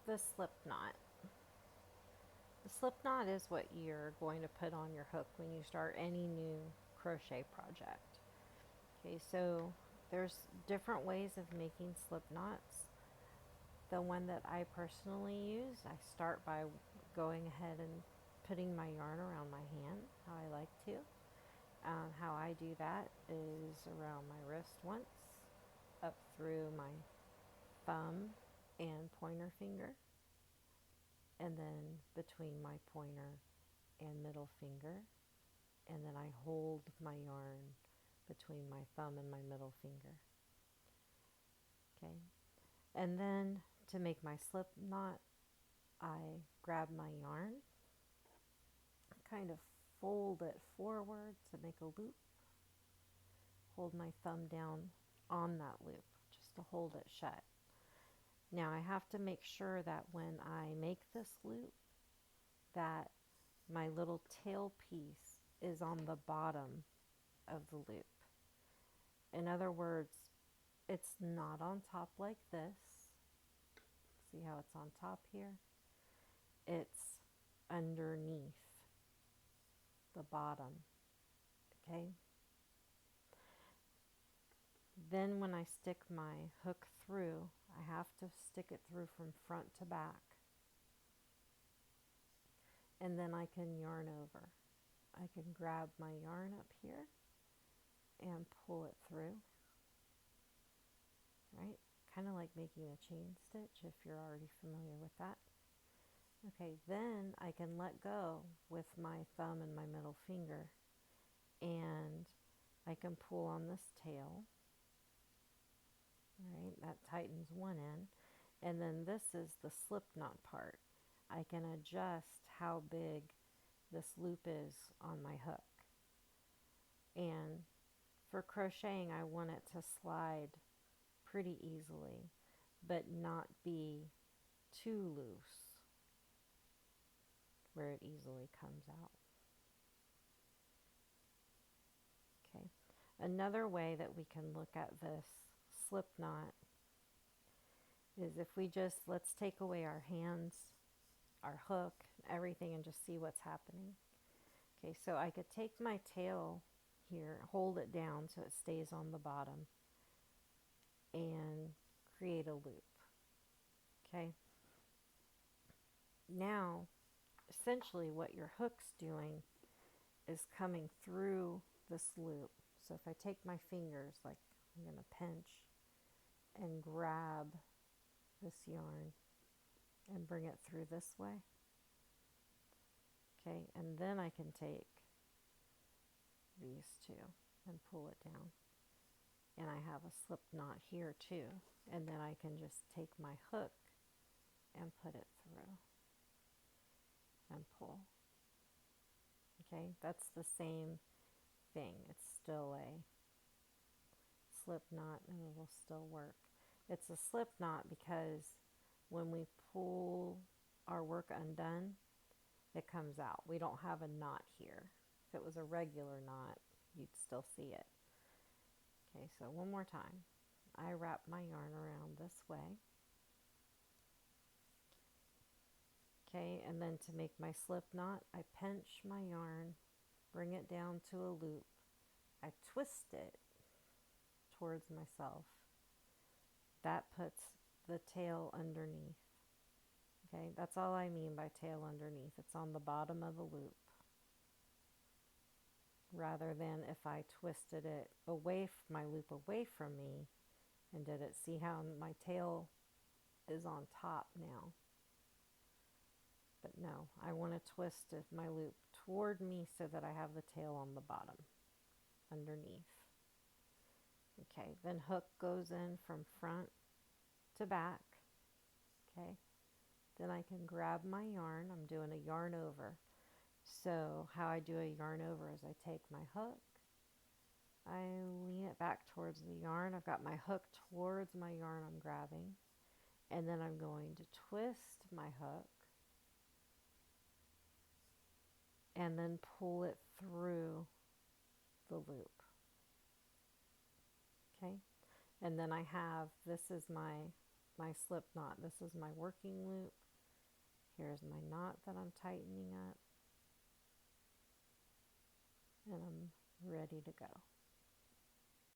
the slip knot. The slip knot is what you're going to put on your hook when you start any new crochet project. Okay, so there's different ways of making slip knots. The one that I personally use, I start by going ahead and putting my yarn around my hand, how I like to. How I do that is around my wrist once, up through my thumb and pointer finger, and then between my pointer and middle finger, and then I hold my yarn between my thumb and my middle finger. Okay, and then to make my slip knot, I grab my yarn, kind of fold it forward to make a loop, hold my thumb down on that loop just to hold it shut. Now I have to make sure that when I make this loop that my little tail piece is on the bottom of the loop. In other words, it's not on top like this. See how it's on top here? It's underneath the bottom, okay? Then when I stick my hook through, I have to stick it through from front to back. And then I can yarn over. I can grab my yarn up here and pull it through, right? Kind of like making a chain stitch if you're already familiar with that. Okay, then I can let go with my thumb and my middle finger, and I can pull on this tail. Right, that tightens one end, and then this is the slip knot part. I can adjust how big this loop is on my hook, and for crocheting I want it to slide pretty easily but not be too loose where it easily comes out. Okay, another way that we can look at this slip knot is if we just, let's take away our hands, our hook, everything, and just see what's happening. Okay, so I could take my tail here, hold it down so it stays on the bottom, and create a loop. Okay, now essentially what your hook's doing is coming through this loop. So if I take my fingers, like I'm going to pinch and grab this yarn and bring it through this way. Okay, and then I can take these two and pull it down. And I have a slip knot here too. And then I can just take my hook and put it through and pull. Okay, that's the same thing. It's still a slip knot and it'll still work. It's a slip knot because when we pull our work undone, it comes out. We don't have a knot here. If it was a regular knot, you'd still see it. Okay, so one more time. I wrap my yarn around this way. Okay, and then to make my slip knot, I pinch my yarn, bring it down to a loop. I twist it towards myself. That puts the tail underneath. Okay, that's all I mean by tail underneath. It's on the bottom of the loop. Rather than if I twisted it away, my loop away from me and did it, see how my tail is on top now. But no, I want to twist my loop toward me so that I have the tail on the bottom, underneath. Okay, then hook goes in from front to back. Okay, then I can grab my yarn. I'm doing a yarn over. So how I do a yarn over is I take my hook, I lean it back towards the yarn. I've got my hook towards my yarn I'm grabbing, and then I'm going to twist my hook and then pull it through the loop. Okay, and then I have, this is my my slip knot. This is my working loop. Here's my knot that I'm tightening up, and I'm ready to go.